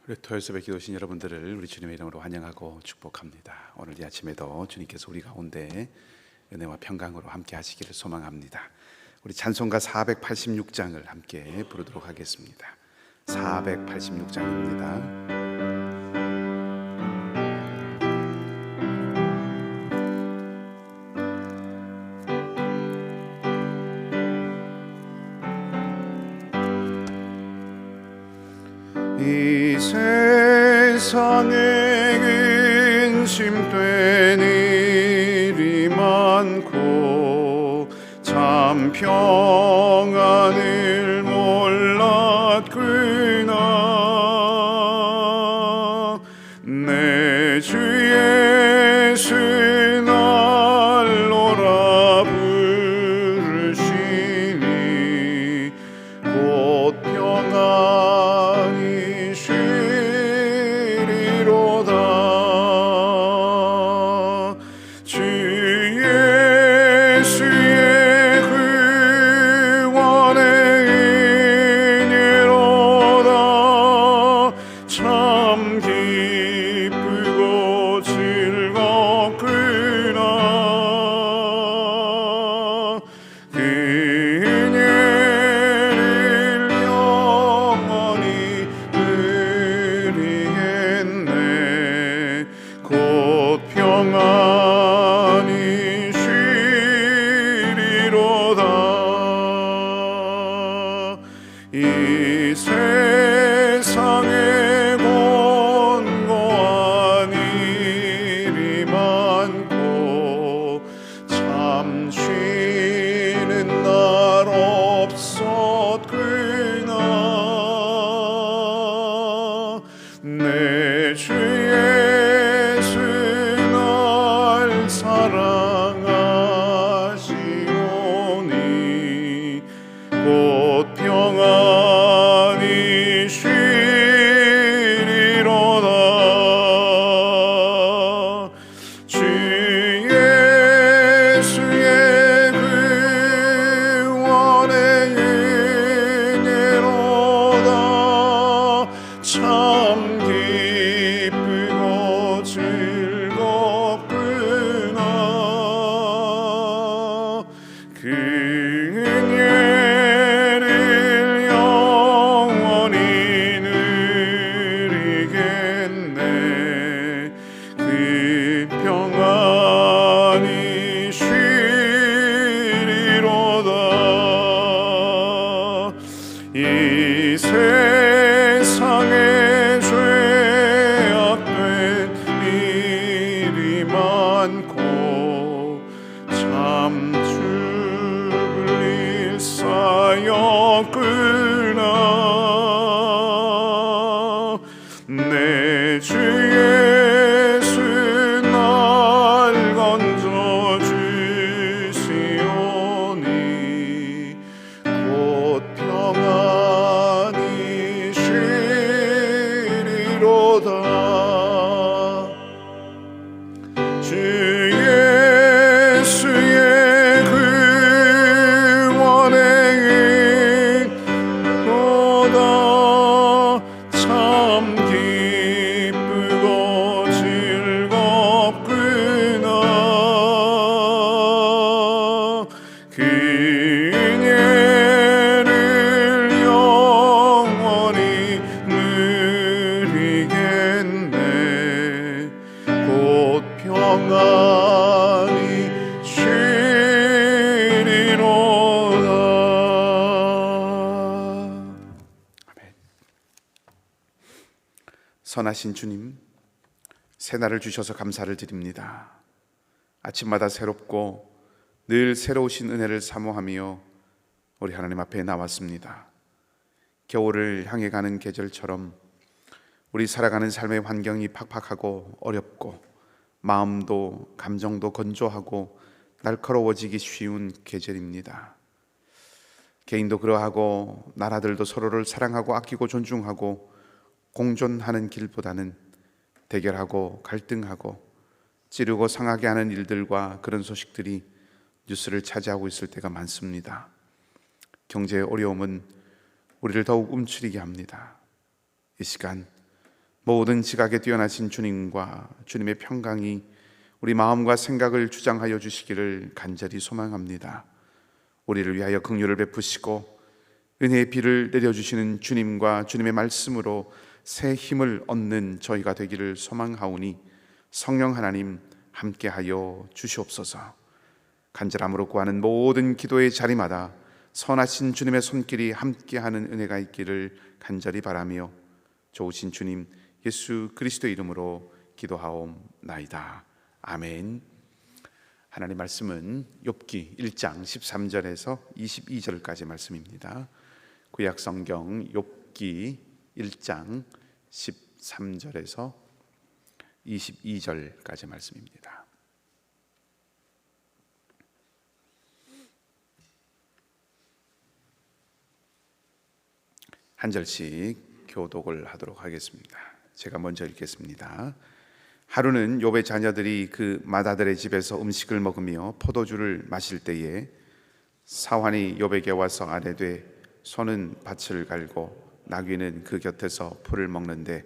우리 토요일새 기도신 여러분들을 우리 주님의 이름으로 환영하고 축복합니다. 오늘 이 아침에도 주님께서 우리 가운데 은혜와 평강으로 함께 하시기를 소망합니다. 우리 찬송가 486장을 함께 부르도록 하겠습니다. 486장입니다. 이 세상에 근심된 일이 많고 참 평안을 몰랐구나. 내 주 예수 날로라 부르시니 곧 평안이 쉬리로다. 주 예수의 구원의 은혜로다. 참 기쁘고 즐겁구나. 그 은혜를 영원히 누리겠네. 곧 평안히 쉬리로다. 이 세상에 곤고한 일이 많고 참 쉬는 날 없었구나. 내 주 예수 날 사랑하시오니 곧 평안히 쉬리로다. 주 예수의 구원의 은혜로다. 참 기쁘고 즐겁구나. 그 은혜를 영원히 누리겠네. 그 평안이 쉬리로다. 이 세상에 죄악된 일이 많고 참 죽을 일 쌓였구나. 내 주 예수 날 건져 주시오니 곧 평안히 쉬리로다. 주 예수의 구원의 은혜로다. 참 기쁘고 즐겁구나. 그 은혜를 영원히 누리겠네. 곧 평안히 쉬리로다. 아멘. 선하신 주님, 새날을 주셔서 감사를 드립니다. 아침마다 새롭고 늘 새로우신 은혜를 사모하며 우리 하나님 앞에 나왔습니다. 겨울을 향해 가는 계절처럼 우리 살아가는 삶의 환경이 팍팍하고 어렵고 마음도 감정도 건조하고 날카로워지기 쉬운 계절입니다. 개인도 그러하고 나라들도 서로를 사랑하고 아끼고 존중하고 공존하는 길보다는 대결하고 갈등하고 찌르고 상하게 하는 일들과 그런 소식들이 뉴스를 차지하고 있을 때가 많습니다. 경제의 어려움은 우리를 더욱 움츠리게 합니다. 이 시간 모든 지각에 뛰어나신 주님과 주님의 평강이 우리 마음과 생각을 주장하여 주시기를 간절히 소망합니다. 우리를 위하여 긍휼을 베푸시고 은혜의 비를 내려주시는 주님과 주님의 말씀으로 새 힘을 얻는 저희가 되기를 소망하오니 성령 하나님 함께하여 주시옵소서. 간절함으로 구하는 모든 기도의 자리마다 선하신 주님의 손길이 함께하는 은혜가 있기를 간절히 바라며 좋으신 주님 예수 그리스도의 이름으로 기도하옵나이다. 아멘. 하나님 말씀은 욥기 1장 13절에서 22절까지 말씀입니다. 구약 성경 욥기 1장 13절에서 22절까지 말씀입니다. 한 절씩 교독을 하도록 하겠습니다. 제가 먼저 읽겠습니다. 하루는 욥의 자녀들이 그 맏아들의 집에서 음식을 먹으며 포도주를 마실 때에 사환이 욥에게 와서 아뢰되 소는 밭을 갈고 나귀는 그 곁에서 풀을 먹는데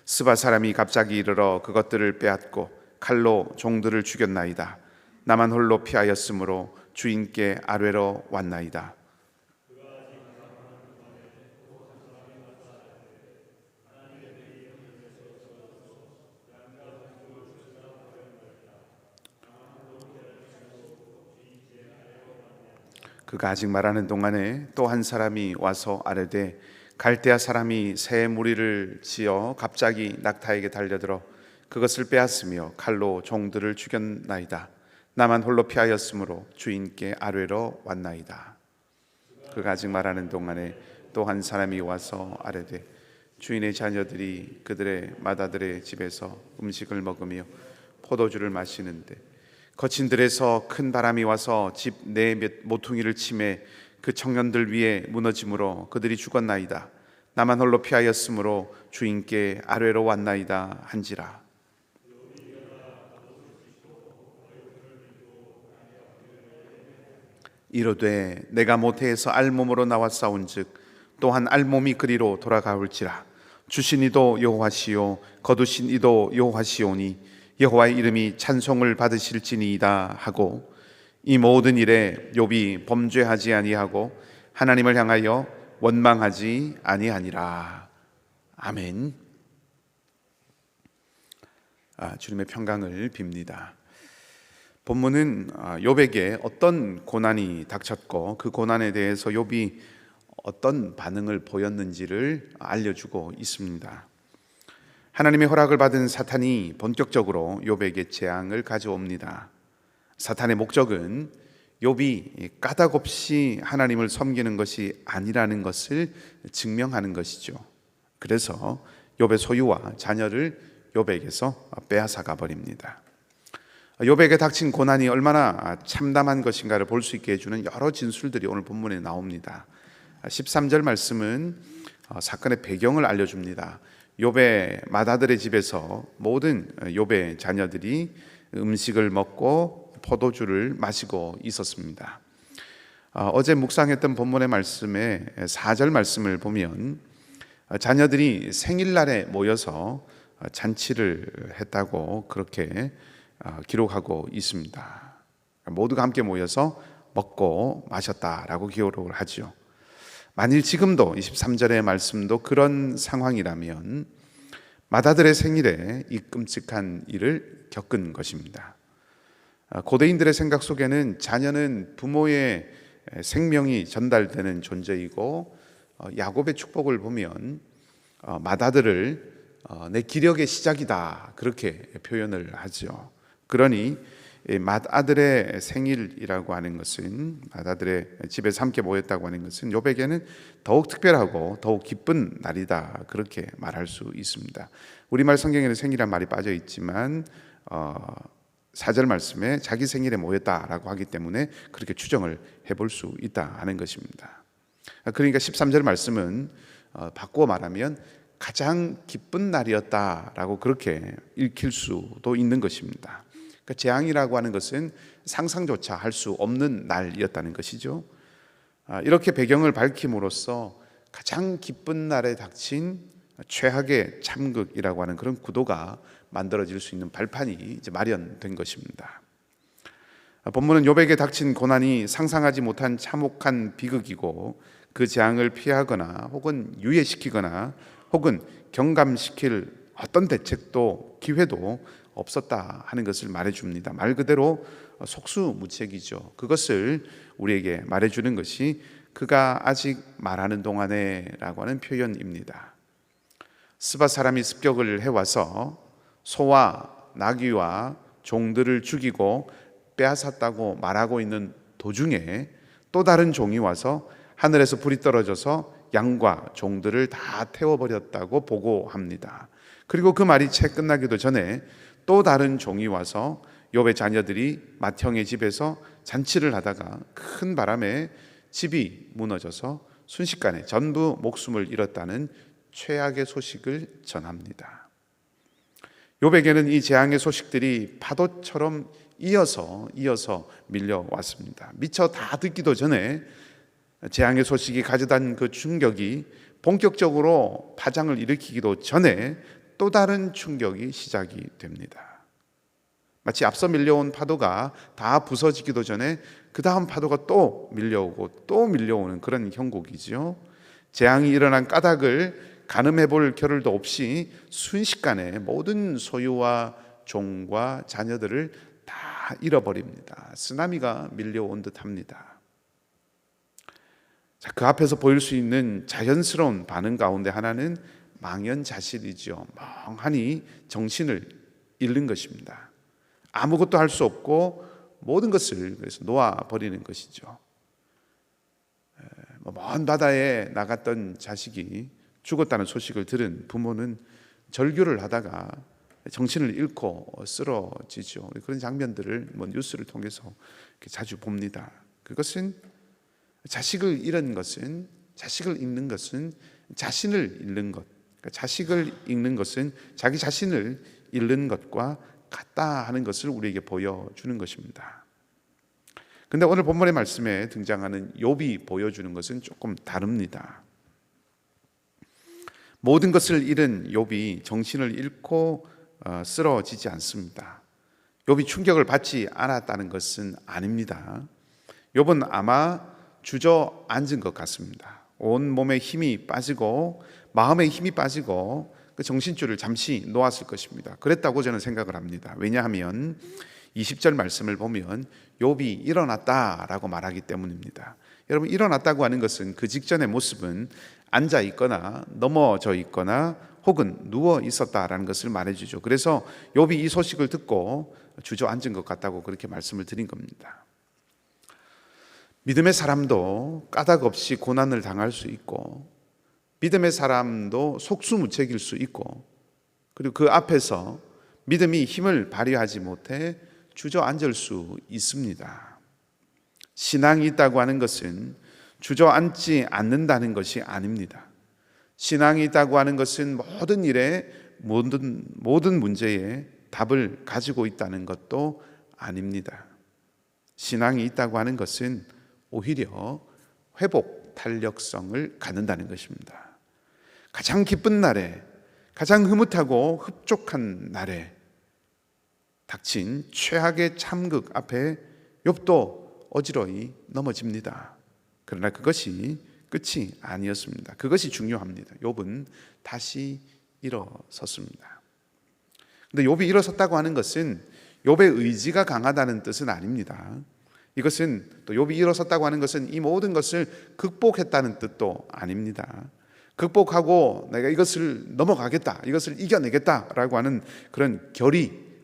스바 사람이 갑자기 이르러 그것들을 빼앗고 칼로 종들을 죽였나이다. 나만 홀로 피하였으므로 주인께 아뢰러 왔나이다. 그가 아직 말하는 동안에 또 한 사람이 와서 아뢰되 갈대아 사람이 새 무리를 지어 갑자기 낙타에게 달려들어 그것을 빼앗으며 칼로 종들을 죽였나이다. 나만 홀로 피하였으므로 주인께 아뢰러 왔나이다. 그가 아직 말하는 동안에 또 한 사람이 와서 아뢰되 주인의 자녀들이 그들의 맏아들의 집에서 음식을 먹으며 포도주를 마시는데 거친 들에서 큰 바람이 와서 집 내 모퉁이를 치매 그 청년들 위에 무너짐으로 그들이 죽었나이다. 나만 홀로 피하였으므로 주인께 아뢰러 왔나이다 한지라. 이르되 내가 모태에서 알몸으로 나왔사온즉 또한 알몸이 그리로 돌아가올지라. 주신 이도 여호와시요 거두신 이도 여호와시오니 여호와의 이름이 찬송을 받으실지니이다 하고 이 모든 일에 욥이 범죄하지 아니하고 하나님을 향하여 원망하지 아니하니라. 아멘. 주님의 평강을 빕니다. 본문은 욥에게 어떤 고난이 닥쳤고 그 고난에 대해서 욥이 어떤 반응을 보였는지를 알려주고 있습니다. 하나님의 허락을 받은 사탄이 본격적으로 욥에게 재앙을 가져옵니다. 사탄의 목적은 욥이 까닭없이 하나님을 섬기는 것이 아니라는 것을 증명하는 것이죠. 그래서 욥의 소유와 자녀를 욥에게서 빼앗아가 버립니다. 욥에게 닥친 고난이 얼마나 참담한 것인가를 볼 수 있게 해주는 여러 진술들이 오늘 본문에 나옵니다. 13절 말씀은 사건의 배경을 알려줍니다. 욥의 맏아들의 집에서 모든 욥의 자녀들이 음식을 먹고 포도주를 마시고 있었습니다. 어제 묵상했던 본문의 말씀에 4절 말씀을 보면 자녀들이 생일날에 모여서 잔치를 했다고 그렇게 기록하고 있습니다. 모두가 함께 모여서 먹고 마셨다라고 기록을 하죠. 만일 지금도 23절의 말씀도 그런 상황이라면 맏아들의 생일에 이 끔찍한 일을 겪은 것입니다. 고대인들의 생각 속에는 자녀는 부모의 생명이 전달되는 존재이고 야곱의 축복을 보면 맏아들을 내 기력의 시작이다 그렇게 표현을 하죠. 그러니 맏아들의 생일이라고 하는 것은 맏아들의 집에서 함께 모였다고 하는 것은 욥에게는 더욱 특별하고 더욱 기쁜 날이다 그렇게 말할 수 있습니다. 우리말 성경에는 생일이란 말이 빠져 있지만 4절 말씀에 자기 생일에 모였다라고 하기 때문에 그렇게 추정을 해볼 수 있다 하는 것입니다. 그러니까 13절 말씀은 바꾸어 말하면 가장 기쁜 날이었다라고 그렇게 읽힐 수도 있는 것입니다. 그러니까 재앙이라고 하는 것은 상상조차 할 수 없는 날이었다는 것이죠. 이렇게 배경을 밝힘으로써 가장 기쁜 날에 닥친 최악의 참극이라고 하는 그런 구도가 만들어질 수 있는 발판이 이제 마련된 것입니다. 본문은 욥에게 닥친 고난이 상상하지 못한 참혹한 비극이고 그 재앙을 피하거나 혹은 유예시키거나 혹은 경감시킬 어떤 대책도 기회도 없었다 하는 것을 말해줍니다. 말 그대로 속수무책이죠. 그것을 우리에게 말해주는 것이 그가 아직 말하는 동안에 라고 하는 표현입니다. 스바 사람이 습격을 해와서 소와 나귀와 종들을 죽이고 빼앗았다고 말하고 있는 도중에 또 다른 종이 와서 하늘에서 불이 떨어져서 양과 종들을 다 태워버렸다고 보고합니다. 그리고 그 말이 채 끝나기도 전에 또 다른 종이 와서 욥의 자녀들이 맏형의 집에서 잔치를 하다가 큰 바람에 집이 무너져서 순식간에 전부 목숨을 잃었다는 최악의 소식을 전합니다. 욥에게는 이 재앙의 소식들이 파도처럼 이어서 밀려왔습니다. 미처 다 듣기도 전에 재앙의 소식이 가져다 그 충격이 본격적으로 파장을 일으키기도 전에 또 다른 충격이 시작이 됩니다. 마치 앞서 밀려온 파도가 다 부서지기도 전에 그 다음 파도가 또 밀려오고 또 밀려오는 그런 형국이죠. 재앙이 일어난 까닭을 가늠해 볼 겨를도 없이 순식간에 모든 소유와 종과 자녀들을 다 잃어버립니다. 쓰나미가 밀려온 듯합니다. 자, 그 앞에서 보일 수 있는 자연스러운 반응 가운데 하나는 망연자실이죠. 멍하니 정신을 잃는 것입니다. 아무것도 할 수 없고 모든 것을 그래서 놓아버리는 것이죠. 먼 바다에 나갔던 자식이 죽었다는 소식을 들은 부모는 절규를 하다가 정신을 잃고 쓰러지죠. 그런 장면들을 뉴스를 통해서 자주 봅니다. 그것은 자식을 잃는 것은 자신을 잃는 것, 그러니까 자식을 잃는 것은 자기 자신을 잃는 것과 같다 하는 것을 우리에게 보여주는 것입니다. 그런데 오늘 본문의 말씀에 등장하는 욥이 보여주는 것은 조금 다릅니다. 모든 것을 잃은 욥이 정신을 잃고 쓰러지지 않습니다. 욥이 충격을 받지 않았다는 것은 아닙니다. 욥은 아마 주저앉은 것 같습니다. 온 몸에 힘이 빠지고 마음에 힘이 빠지고 그 정신줄을 잠시 놓았을 것입니다. 그랬다고 저는 생각을 합니다. 왜냐하면 20절 말씀을 보면 욥이 일어났다라고 말하기 때문입니다. 여러분, 일어났다고 하는 것은 그 직전의 모습은 앉아 있거나 넘어져 있거나 혹은 누워 있었다라는 것을 말해주죠. 그래서 욥이 이 소식을 듣고 주저앉은 것 같다고 그렇게 말씀을 드린 겁니다. 믿음의 사람도 까닭 없이 고난을 당할 수 있고, 믿음의 사람도 속수무책일 수 있고, 그리고 그 앞에서 믿음이 힘을 발휘하지 못해 주저앉을 수 있습니다. 신앙이 있다고 하는 것은 주저앉지 않는다는 것이 아닙니다. 신앙이 있다고 하는 것은 모든 일에 모든 문제에 답을 가지고 있다는 것도 아닙니다. 신앙이 있다고 하는 것은 오히려 회복 탄력성을 갖는다는 것입니다. 가장 기쁜 날에, 가장 흐뭇하고 흡족한 날에 닥친 최악의 참극 앞에 욥도 어지러이 넘어집니다. 그러나 그것이 끝이 아니었습니다. 그것이 중요합니다. 욥은 다시 일어섰습니다. 근데 욥이 일어섰다고 하는 것은 욥의 의지가 강하다는 뜻은 아닙니다. 이것은 또 욥이 일어섰다고 하는 것은 이 모든 것을 극복했다는 뜻도 아닙니다. 극복하고 내가 이것을 넘어가겠다, 이것을 이겨내겠다라고 하는 그런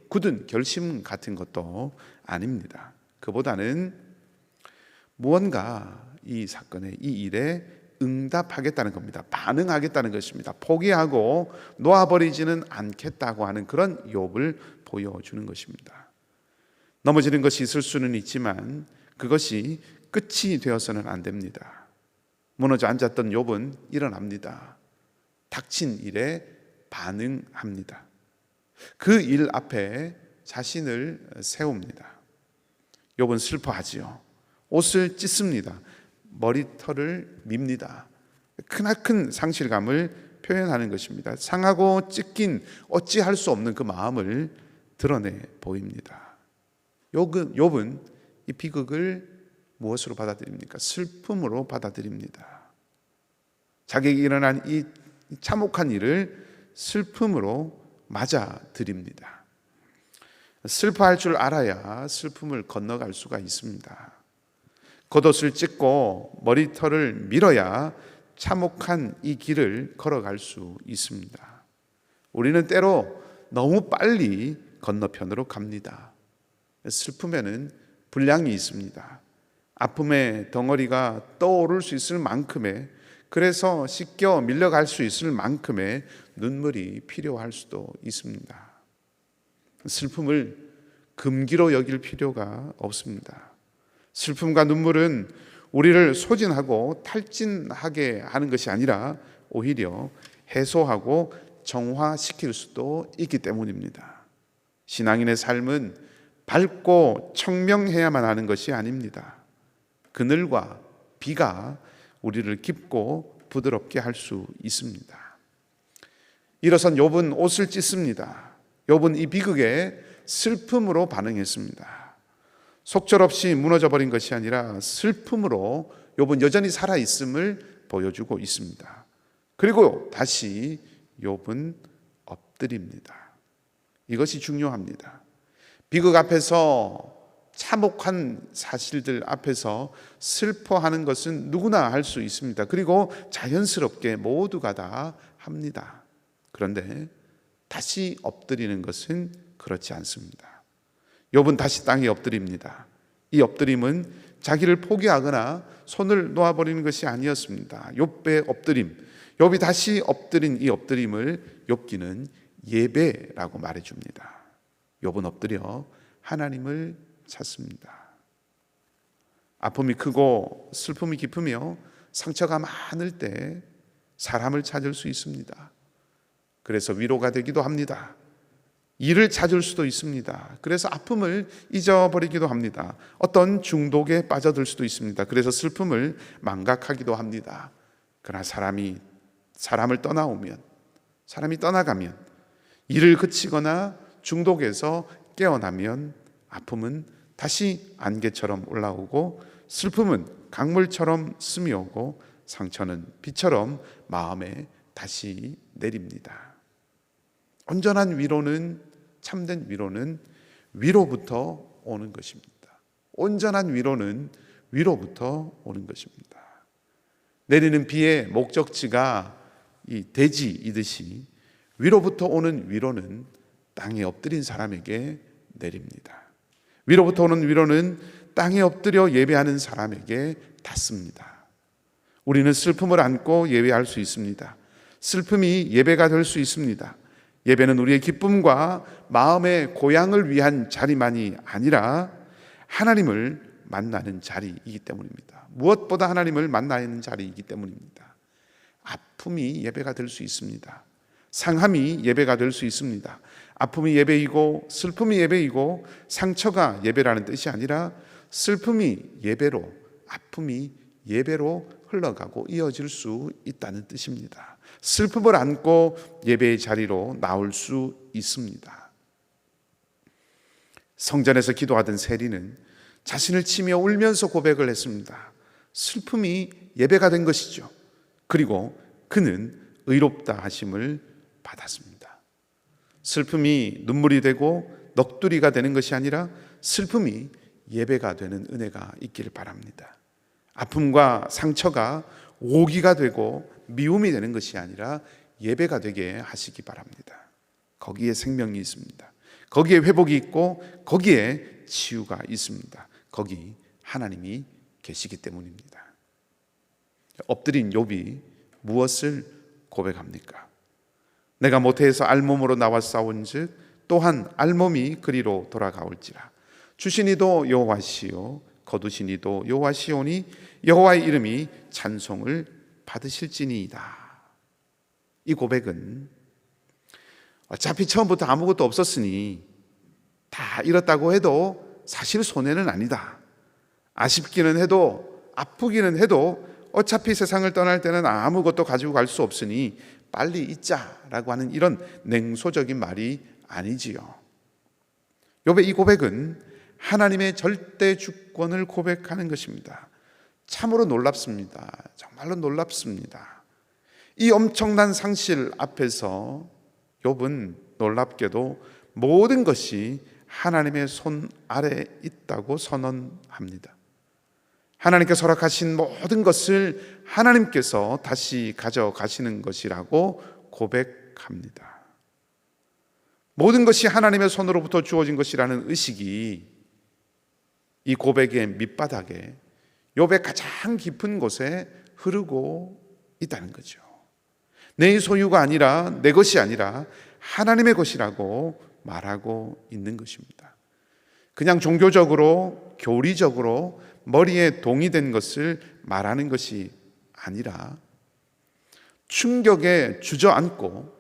굳은 결심 같은 것도 아닙니다. 그보다는 무언가 이 사건에, 이 일에 응답하겠다는 겁니다. 반응하겠다는 것입니다. 포기하고 놓아버리지는 않겠다고 하는 그런 욥을 보여주는 것입니다. 넘어지는 것이 있을 수는 있지만 그것이 끝이 되어서는 안 됩니다. 무너져 앉았던 욥은 일어납니다. 닥친 일에 반응합니다. 그 일 앞에 자신을 세웁니다. 욥은 슬퍼하지요. 옷을 찢습니다. 머리털을 밉니다. 크나큰 상실감을 표현하는 것입니다. 상하고 찢긴 어찌할 수 없는 그 마음을 드러내 보입니다. 욥은 이 비극을 무엇으로 받아들입니까? 슬픔으로 받아들입니다. 자기에게 일어난 이 참혹한 일을 슬픔으로 맞아들입니다. 슬퍼할 줄 알아야 슬픔을 건너갈 수가 있습니다. 겉옷을 찢고 머리털을 밀어야 참혹한 이 길을 걸어갈 수 있습니다. 우리는 때로 너무 빨리 건너편으로 갑니다. 슬픔에는 분량이 있습니다. 아픔의 덩어리가 떠오를 수 있을 만큼의, 그래서 씻겨 밀려갈 수 있을 만큼의 눈물이 필요할 수도 있습니다. 슬픔을 금기로 여길 필요가 없습니다. 슬픔과 눈물은 우리를 소진하고 탈진하게 하는 것이 아니라 오히려 해소하고 정화시킬 수도 있기 때문입니다. 신앙인의 삶은 밝고 청명해야만 하는 것이 아닙니다. 그늘과 비가 우리를 깊고 부드럽게 할 수 있습니다. 일어선 욥은 옷을 찢습니다. 욥은 이 비극에 슬픔으로 반응했습니다. 속절없이 무너져버린 것이 아니라 슬픔으로 욥은 여전히 살아있음을 보여주고 있습니다. 그리고 다시 욥은 엎드립니다. 이것이 중요합니다. 비극 앞에서, 참혹한 사실들 앞에서 슬퍼하는 것은 누구나 할 수 있습니다. 그리고 자연스럽게 모두가 다 합니다. 그런데 다시 엎드리는 것은 그렇지 않습니다. 욥은 다시 땅에 엎드립니다. 이 엎드림은 자기를 포기하거나 손을 놓아버리는 것이 아니었습니다. 욥의 엎드림, 욥이 다시 엎드린 이 엎드림을 욥기는 예배라고 말해줍니다. 욥은 엎드려 하나님을 찾습니다. 아픔이 크고 슬픔이 깊으며 상처가 많을 때 사람을 찾을 수 있습니다. 그래서 위로가 되기도 합니다. 일을 찾을 수도 있습니다. 그래서 아픔을 잊어버리기도 합니다. 어떤 중독에 빠져들 수도 있습니다. 그래서 슬픔을 망각하기도 합니다. 그러나 사람을 떠나오면, 사람이 떠나가면, 일을 그치거나 중독에서 깨어나면 아픔은 다시 안개처럼 올라오고, 슬픔은 강물처럼 스며오고, 상처는 비처럼 마음에 다시 내립니다. 온전한 위로는, 참된 위로는 위로부터 오는 것입니다. 온전한 위로는 위로부터 오는 것입니다. 내리는 비의 목적지가 이 대지이듯이 위로부터 오는 위로는 땅에 엎드린 사람에게 내립니다. 위로부터 오는 위로는 땅에 엎드려 예배하는 사람에게 닿습니다. 우리는 슬픔을 안고 예배할 수 있습니다. 슬픔이 예배가 될 수 있습니다. 예배는 우리의 기쁨과 마음의 고향을 위한 자리만이 아니라 하나님을 만나는 자리이기 때문입니다. 무엇보다 하나님을 만나야 하는 자리이기 때문입니다. 아픔이 예배가 될 수 있습니다. 상함이 예배가 될 수 있습니다. 아픔이 예배이고 슬픔이 예배이고 상처가 예배라는 뜻이 아니라 슬픔이 예배로, 아픔이 예배로 흘러가고 이어질 수 있다는 뜻입니다. 슬픔을 안고 예배의 자리로 나올 수 있습니다. 성전에서 기도하던 세리는 자신을 치며 울면서 고백을 했습니다. 슬픔이 예배가 된 것이죠. 그리고 그는 의롭다 하심을 받았습니다. 슬픔이 눈물이 되고 넋두리가 되는 것이 아니라 슬픔이 예배가 되는 은혜가 있기를 바랍니다. 아픔과 상처가 오기가 되고 미움이 되는 것이 아니라 예배가 되게 하시기 바랍니다. 거기에 생명이 있습니다. 거기에 회복이 있고 거기에 치유가 있습니다. 거기 하나님이 계시기 때문입니다. 엎드린 욥이 무엇을 고백합니까? 내가 모태에서 알몸으로 나와 싸운즉 또한 알몸이 그리로 돌아가올지라. 주신 이도 여호와시요 거두신 이도 여호와시오니 여호와의 이름이 찬송을 받으실지니이다. 이 고백은 어차피 처음부터 아무것도 없었으니 다 잃었다고 해도 사실 손해는 아니다. 아쉽기는 해도 아프기는 해도 어차피 세상을 떠날 때는 아무것도 가지고 갈 수 없으니 빨리 잊자라고 하는 이런 냉소적인 말이 아니지요. 욥의 이 고백은 하나님의 절대 주권을 고백하는 것입니다. 참으로 놀랍습니다. 정말로 놀랍습니다. 이 엄청난 상실 앞에서 욥은 놀랍게도 모든 것이 하나님의 손 아래에 있다고 선언합니다. 하나님께서 허락하신 모든 것을 하나님께서 다시 가져가시는 것이라고 고백합니다. 모든 것이 하나님의 손으로부터 주어진 것이라는 의식이 이 고백의 밑바닥에 욥의 가장 깊은 곳에 흐르고 있다는 거죠. 내 소유가 아니라, 내 것이 아니라 하나님의 것이라고 말하고 있는 것입니다. 그냥 종교적으로, 교리적으로 머리에 동의된 것을 말하는 것이 아니라 충격에 주저앉고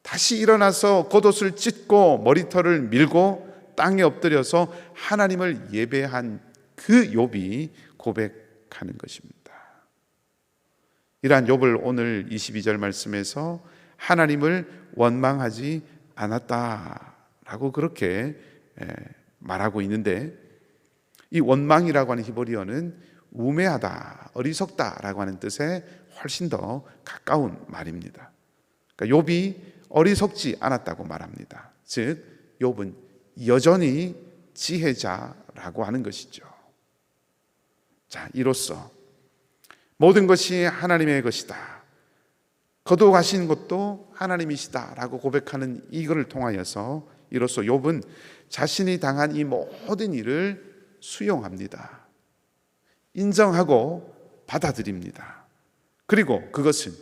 다시 일어나서 겉옷을 찢고 머리털을 밀고 땅에 엎드려서 하나님을 예배한 그 욥이 고백하는 것입니다. 이러한 욥을 오늘 22절 말씀에서 하나님을 원망하지 않았다라고 그렇게 말하고 있는데, 이 원망이라고 하는 히브리어는 우매하다, 어리석다라고 하는 뜻에 훨씬 더 가까운 말입니다. 그러니까 욥이 어리석지 않았다고 말합니다. 즉 욥은 여전히 지혜자라고 하는 것이죠. 자, 이로써 모든 것이 하나님의 것이다, 거두어가신 것도 하나님이시다라고 고백하는 이것을 통하여서 이로써 욥은 자신이 당한 이 모든 일을 수용합니다. 인정하고 받아들입니다. 그리고 그것은,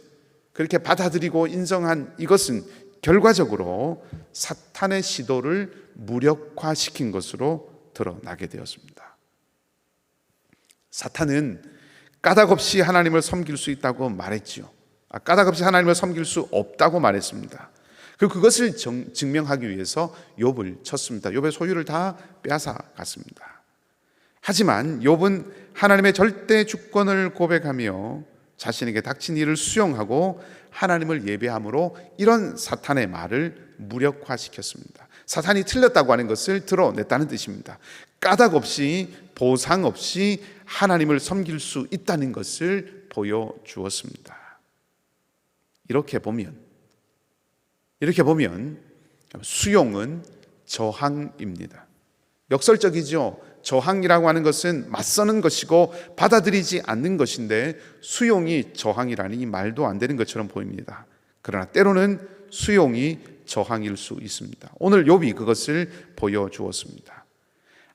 그렇게 받아들이고 인정한 이것은 결과적으로 사탄의 시도를 무력화시킨 것으로 드러나게 되었습니다. 사탄은 까닭없이 하나님을 섬길 수 있다고 말했지요. 까닭없이 하나님을 섬길 수 없다고 말했습니다. 그것을 증명하기 위해서 욥을 쳤습니다. 욥의 소유를 다 빼앗아 갔습니다. 하지만 욥은 하나님의 절대 주권을 고백하며 자신에게 닥친 일을 수용하고 하나님을 예배함으로 이런 사탄의 말을 무력화시켰습니다. 사탄이 틀렸다고 하는 것을 드러냈다는 뜻입니다. 까닭 없이, 보상 없이 하나님을 섬길 수 있다는 것을 보여주었습니다. 이렇게 보면 수용은 저항입니다. 역설적이죠. 저항이라고 하는 것은 맞서는 것이고 받아들이지 않는 것인데, 수용이 저항이라니 이 말도 안 되는 것처럼 보입니다. 그러나 때로는 수용이 저항일 수 있습니다. 오늘 욥이 그것을 보여주었습니다.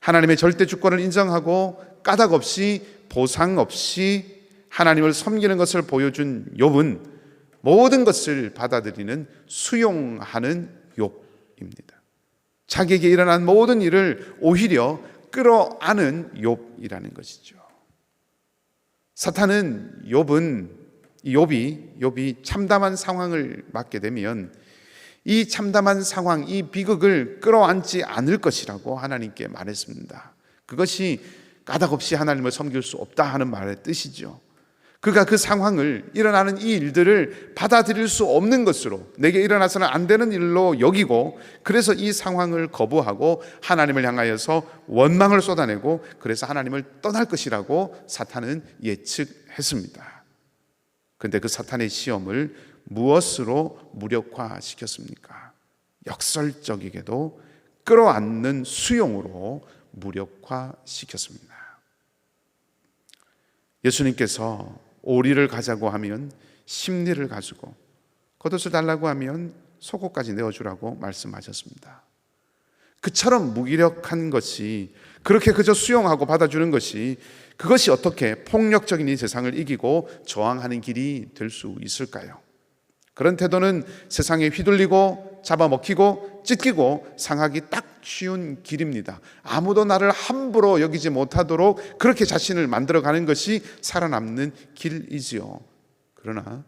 하나님의 절대 주권을 인정하고 까닭 없이, 보상 없이 하나님을 섬기는 것을 보여준 욥은 모든 것을 받아들이는, 수용하는 욥입니다. 자기에게 일어난 모든 일을 오히려 끌어안은 욥이라는 것이죠. 사탄은 욥이 참담한 상황을 맞게 되면 이 참담한 상황, 이 비극을 끌어안지 않을 것이라고 하나님께 말했습니다. 그것이 까닭없이 하나님을 섬길 수 없다 하는 말의 뜻이죠. 그가 그 상황을, 일어나는 이 일들을 받아들일 수 없는 것으로, 내게 일어나서는 안 되는 일로 여기고, 그래서 이 상황을 거부하고 하나님을 향하여서 원망을 쏟아내고, 그래서 하나님을 떠날 것이라고 사탄은 예측했습니다. 그런데 그 사탄의 시험을 무엇으로 무력화시켰습니까? 역설적이게도 끌어안는 수용으로 무력화시켰습니다. 예수님께서 오리를 가자고 하면 심리를 가지고, 겉옷을 달라고 하면 속옷까지 내어주라고 말씀하셨습니다. 그처럼 무기력한 것이, 그렇게 그저 수용하고 받아주는 것이, 그것이 어떻게 폭력적인 이 세상을 이기고 저항하는 길이 될 수 있을까요? 그런 태도는 세상에 휘둘리고 잡아먹히고 찢기고 상하기 딱 쉬운 길입니다. 아무도 나를 함부로 여기지 못하도록 그렇게 자신을 만들어가는 것이 살아남는 길이지요. 그러나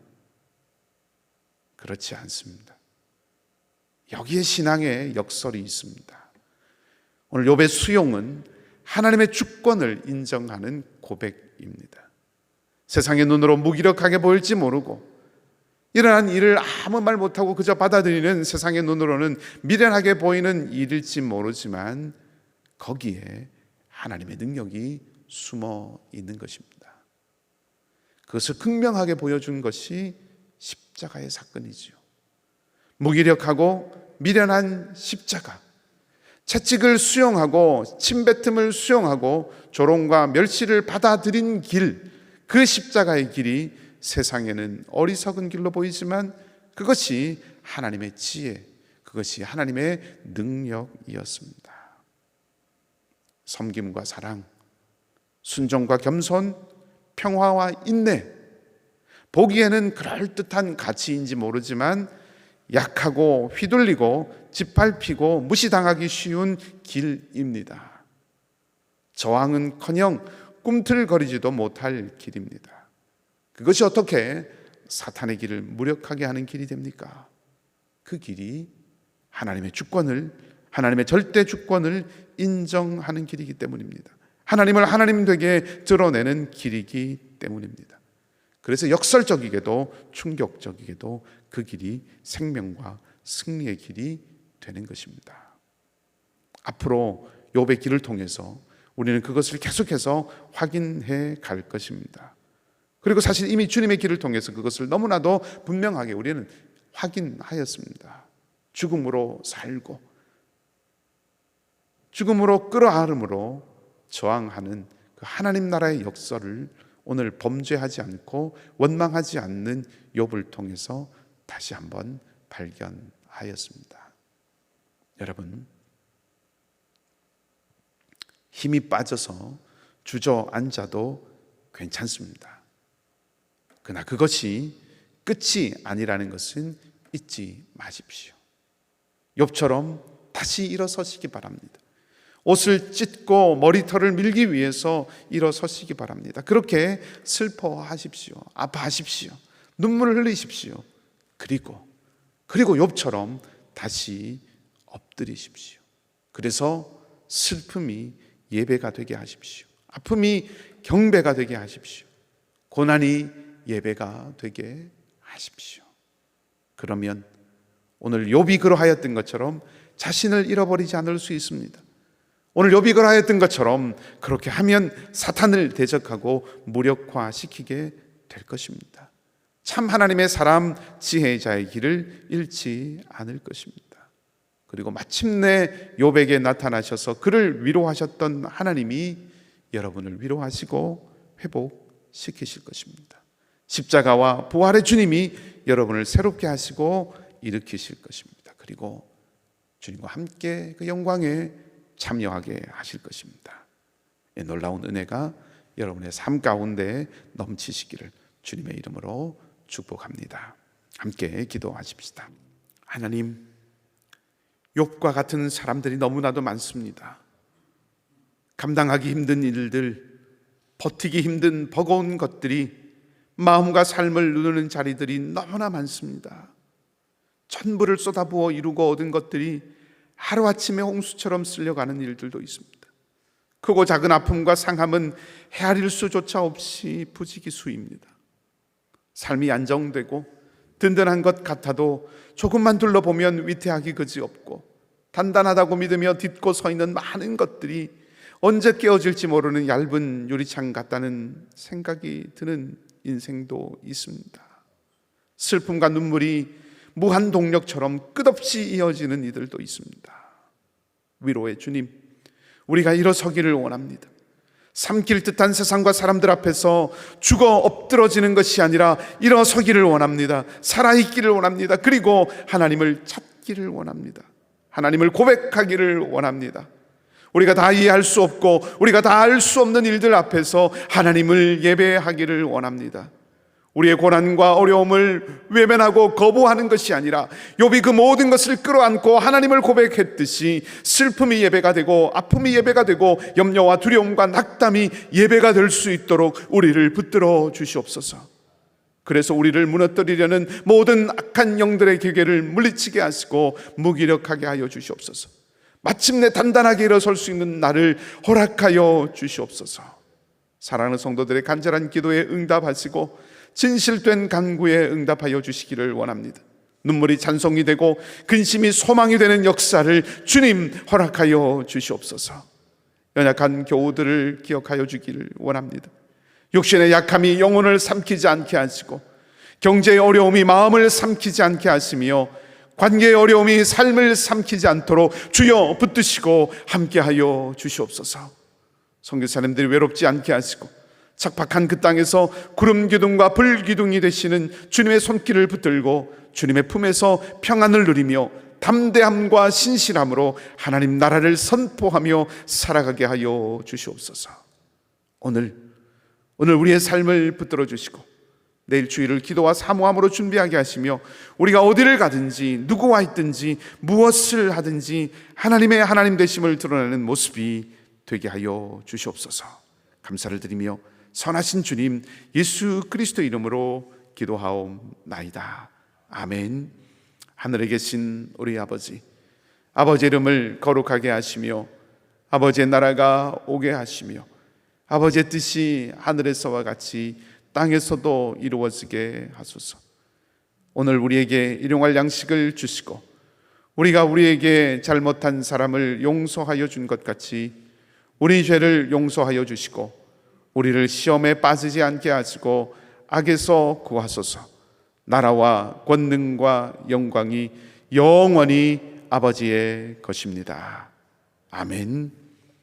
그렇지 않습니다. 여기에 신앙의 역설이 있습니다. 오늘 욥의 수용은 하나님의 주권을 인정하는 고백입니다. 세상의 눈으로 무기력하게 보일지 모르고, 일어난 일을 아무 말 못하고 그저 받아들이는 세상의 눈으로는 미련하게 보이는 일일지 모르지만 거기에 하나님의 능력이 숨어 있는 것입니다. 그것을 극명하게 보여준 것이 십자가의 사건이지요. 무기력하고 미련한 십자가, 채찍을 수용하고 침뱉음을 수용하고 조롱과 멸시를 받아들인 길, 그 십자가의 길이 세상에는 어리석은 길로 보이지만 그것이 하나님의 지혜, 그것이 하나님의 능력이었습니다. 섬김과 사랑, 순종과 겸손, 평화와 인내, 보기에는 그럴듯한 가치인지 모르지만 약하고 휘둘리고 짓밟히고 무시당하기 쉬운 길입니다. 저항은커녕 꿈틀거리지도 못할 길입니다. 그것이 어떻게 사탄의 길을 무력하게 하는 길이 됩니까? 그 길이 하나님의 주권을, 하나님의 절대 주권을 인정하는 길이기 때문입니다. 하나님을 하나님 되게 드러내는 길이기 때문입니다. 그래서 역설적이게도 충격적이게도 그 길이 생명과 승리의 길이 되는 것입니다. 앞으로 욥의 길을 통해서 우리는 그것을 계속해서 확인해 갈 것입니다. 그리고 사실 이미 주님의 길을 통해서 그것을 너무나도 분명하게 우리는 확인하였습니다. 죽음으로 살고 죽음으로 끌어안음으로 저항하는 그 하나님 나라의 역사를 오늘 범죄하지 않고 원망하지 않는 욥을 통해서 다시 한번 발견하였습니다. 여러분, 힘이 빠져서 주저앉아도 괜찮습니다. 그러나 그것이 끝이 아니라는 것은 잊지 마십시오. 욥처럼 다시 일어서시기 바랍니다. 옷을 찢고 머리털을 밀기 위해서 일어서시기 바랍니다. 그렇게 슬퍼하십시오. 아파하십시오. 눈물을 흘리십시오. 그리고 욥처럼 다시 엎드리십시오. 그래서 슬픔이 예배가 되게 하십시오. 아픔이 경배가 되게 하십시오. 고난이 예배가 되게 하십시오. 그러면 오늘 욥이 그러하였던 것처럼 자신을 잃어버리지 않을 수 있습니다. 오늘 욥이 그러하였던 것처럼 그렇게 하면 사탄을 대적하고 무력화시키게 될 것입니다. 참 하나님의 사람 지혜자의 길을 잃지 않을 것입니다. 그리고 마침내 욥에게 나타나셔서 그를 위로하셨던 하나님이 여러분을 위로하시고 회복시키실 것입니다. 십자가와 부활의 주님이 여러분을 새롭게 하시고 일으키실 것입니다. 그리고 주님과 함께 그 영광에 참여하게 하실 것입니다. 이 놀라운 은혜가 여러분의 삶 가운데 넘치시기를 주님의 이름으로 축복합니다. 함께 기도하십시다. 하나님, 욥과 같은 사람들이 너무나도 많습니다. 감당하기 힘든 일들, 버티기 힘든 버거운 것들이, 마음과 삶을 누르는 자리들이 너무나 많습니다. 전부를 쏟아부어 이루고 얻은 것들이 하루아침에 홍수처럼 쓸려가는 일들도 있습니다. 크고 작은 아픔과 상함은 헤아릴 수조차 없이 부지기수입니다. 삶이 안정되고 든든한 것 같아도 조금만 둘러보면 위태하기 그지없고 단단하다고 믿으며 딛고 서 있는 많은 것들이 언제 깨어질지 모르는 얇은 유리창 같다는 생각이 드는 인생도 있습니다. 슬픔과 눈물이 무한 동력처럼 끝없이 이어지는 이들도 있습니다. 위로의 주님, 우리가 일어서기를 원합니다. 삼킬 듯한 세상과 사람들 앞에서 죽어 엎드러지는 것이 아니라 일어서기를 원합니다. 살아있기를 원합니다. 그리고 하나님을 찾기를 원합니다. 하나님을 고백하기를 원합니다. 우리가 다 이해할 수 없고 우리가 다 알 수 없는 일들 앞에서 하나님을 예배하기를 원합니다. 우리의 고난과 어려움을 외면하고 거부하는 것이 아니라 욥이 그 모든 것을 끌어안고 하나님을 고백했듯이 슬픔이 예배가 되고 아픔이 예배가 되고 염려와 두려움과 낙담이 예배가 될 수 있도록 우리를 붙들어 주시옵소서. 그래서 우리를 무너뜨리려는 모든 악한 영들의 계계를 물리치게 하시고 무기력하게 하여 주시옵소서. 마침내 단단하게 일어설 수 있는 나를 허락하여 주시옵소서. 사랑하는 성도들의 간절한 기도에 응답하시고 진실된 간구에 응답하여 주시기를 원합니다. 눈물이 찬송이 되고 근심이 소망이 되는 역사를 주님 허락하여 주시옵소서. 연약한 교우들을 기억하여 주기를 원합니다. 육신의 약함이 영혼을 삼키지 않게 하시고 경제의 어려움이 마음을 삼키지 않게 하시며 관계의 어려움이 삶을 삼키지 않도록 주여 붙드시고 함께하여 주시옵소서. 선교사님들이 외롭지 않게 하시고 척박한 그 땅에서 구름 기둥과 불 기둥이 되시는 주님의 손길을 붙들고 주님의 품에서 평안을 누리며 담대함과 신실함으로 하나님 나라를 선포하며 살아가게 하여 주시옵소서. 오늘 우리의 삶을 붙들어 주시고 내일 주일을 기도와 사모함으로 준비하게 하시며 우리가 어디를 가든지 누구와 있든지 무엇을 하든지 하나님의 하나님 되심을 드러내는 모습이 되게 하여 주시옵소서. 감사를 드리며 선하신 주님 예수 그리스도 이름으로 기도하옵나이다. 아멘. 하늘에 계신 우리 아버지, 아버지 이름을 거룩하게 하시며 아버지의 나라가 오게 하시며 아버지의 뜻이 하늘에서와 같이 땅에서도 이루어지게 하소서. 오늘 우리에게 일용할 양식을 주시고 우리가 우리에게 잘못한 사람을 용서하여 준 것 같이 우리 죄를 용서하여 주시고 우리를 시험에 빠지지 않게 하시고 악에서 구하소서. 나라와 권능과 영광이 영원히 아버지의 것입니다. 아멘.